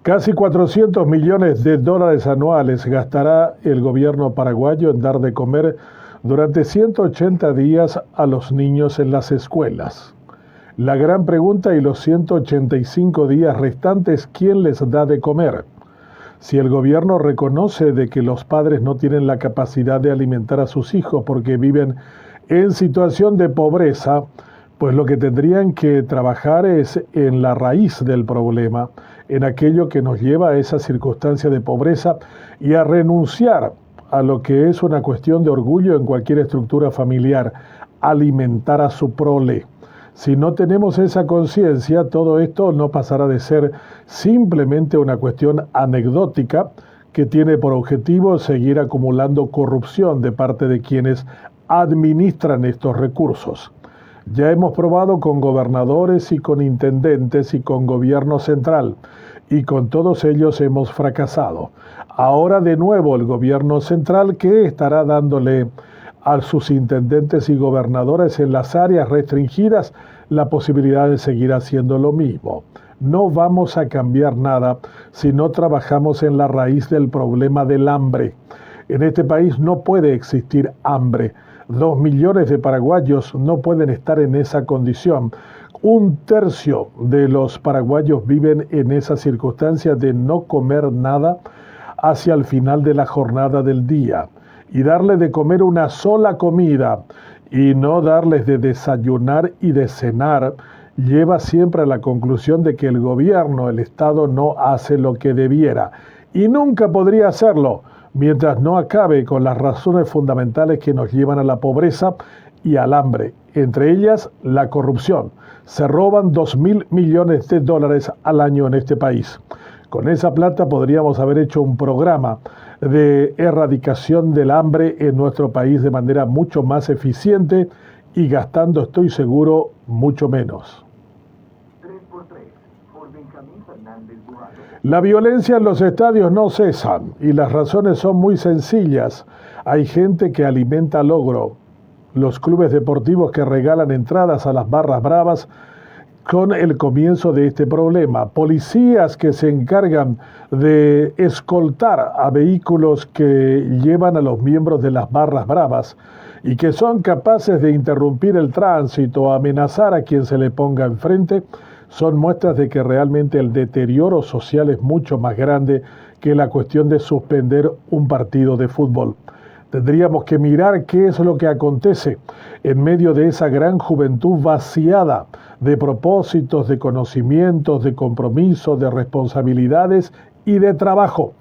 Casi 400 millones de dólares anuales gastará el gobierno paraguayo en dar de comer durante 180 días a los niños en las escuelas. La gran pregunta: y los 185 días restantes, ¿quién les da de comer? Si el gobierno reconoce de que los padres no tienen la capacidad de alimentar a sus hijos porque viven en situación de pobreza, pues lo que tendrían que trabajar es en la raíz del problema, en aquello que nos lleva a esa circunstancia de pobreza y a renunciar a lo que es una cuestión de orgullo en cualquier estructura familiar: alimentar a su prole. Si no tenemos esa conciencia, todo esto no pasará de ser simplemente una cuestión anecdótica que tiene por objetivo seguir acumulando corrupción de parte de quienes administran estos recursos. Ya hemos probado con gobernadores y con intendentes y con gobierno central, y con todos ellos hemos fracasado. Ahora de nuevo el gobierno central, que estará dándole a sus intendentes y gobernadores en las áreas restringidas la posibilidad de seguir haciendo lo mismo. No vamos a cambiar nada si no trabajamos en la raíz del problema del hambre. En este país no puede existir hambre. 2 millones de paraguayos no pueden estar en esa condición. 1/3 de los paraguayos viven en esa circunstancia de no comer nada hacia el final de la jornada del día. Y darle de comer una sola comida y no darles de desayunar y de cenar lleva siempre a la conclusión de que el gobierno, el Estado, no hace lo que debiera. Y nunca podría hacerlo mientras no acabe con las razones fundamentales que nos llevan a la pobreza y al hambre, entre ellas la corrupción. Se roban 2.000 millones de dólares al año en este país. Con esa plata podríamos haber hecho un programa de erradicación del hambre en nuestro país de manera mucho más eficiente y gastando, estoy seguro, mucho menos. La violencia en los estadios no cesa y las razones son muy sencillas. Hay gente que alimenta logro. Los clubes deportivos que regalan entradas a las barras bravas con el comienzo de este problema. Policías que se encargan de escoltar a vehículos que llevan a los miembros de las barras bravas y que son capaces de interrumpir el tránsito o amenazar a quien se le ponga enfrente, son muestras de que realmente el deterioro social es mucho más grande que la cuestión de suspender un partido de fútbol. Tendríamos que mirar qué es lo que acontece en medio de esa gran juventud vaciada de propósitos, de conocimientos, de compromisos, de responsabilidades y de trabajo.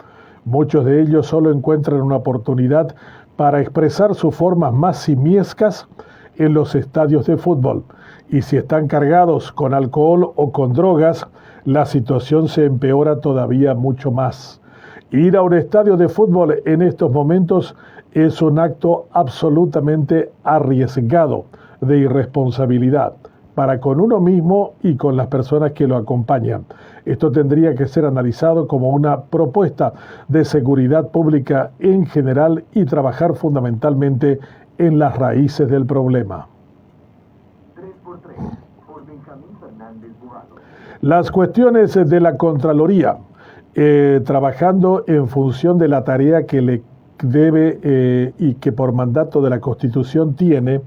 Muchos de ellos solo encuentran una oportunidad para expresar sus formas más simiescas en los estadios de fútbol. Y si están cargados con alcohol o con drogas, la situación se empeora todavía mucho más. Ir a un estadio de fútbol en estos momentos es un acto absolutamente arriesgado de irresponsabilidad para con uno mismo y con las personas que lo acompañan. Esto tendría que ser analizado como una propuesta de seguridad pública en general y trabajar fundamentalmente en las raíces del problema. Las cuestiones de la Contraloría, trabajando en función de la tarea que le debe y que por mandato de la Constitución tiene,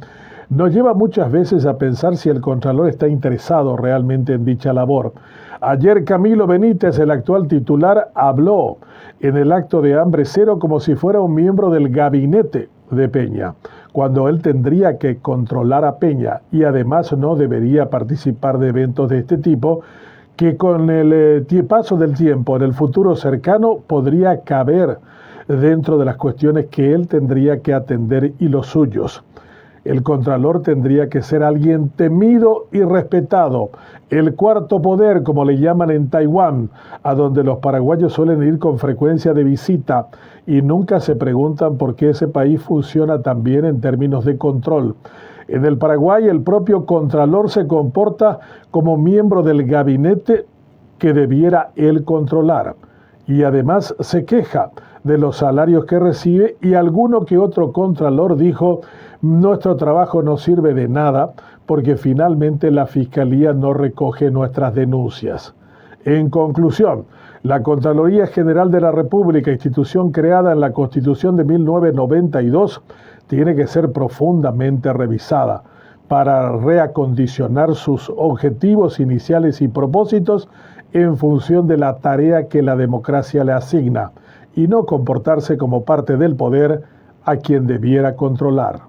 nos lleva muchas veces a pensar si el Contralor está interesado realmente en dicha labor. Ayer Camilo Benítez, el actual titular, habló en el acto de Hambre Cero como si fuera un miembro del gabinete de Peña, cuando él tendría que controlar a Peña y además no debería participar de eventos de este tipo que con el paso del tiempo en el futuro cercano podría caber dentro de las cuestiones que él tendría que atender y los suyos. El Contralor tendría que ser alguien temido y respetado, el cuarto poder, como le llaman en Taiwán, a donde los paraguayos suelen ir con frecuencia de visita y nunca se preguntan por qué ese país funciona tan bien en términos de control. En el Paraguay, el propio Contralor se comporta como miembro del gabinete que debiera él controlar y además se queja de los salarios que recibe, y alguno que otro Contralor dijo: nuestro trabajo no sirve de nada porque finalmente la Fiscalía no recoge nuestras denuncias. En conclusión, La Contraloría General de la República, institución creada en la Constitución de 1992, tiene que ser profundamente revisada para reacondicionar sus objetivos iniciales y propósitos en función de la tarea que la democracia le asigna y no comportarse como parte del poder a quien debiera controlar.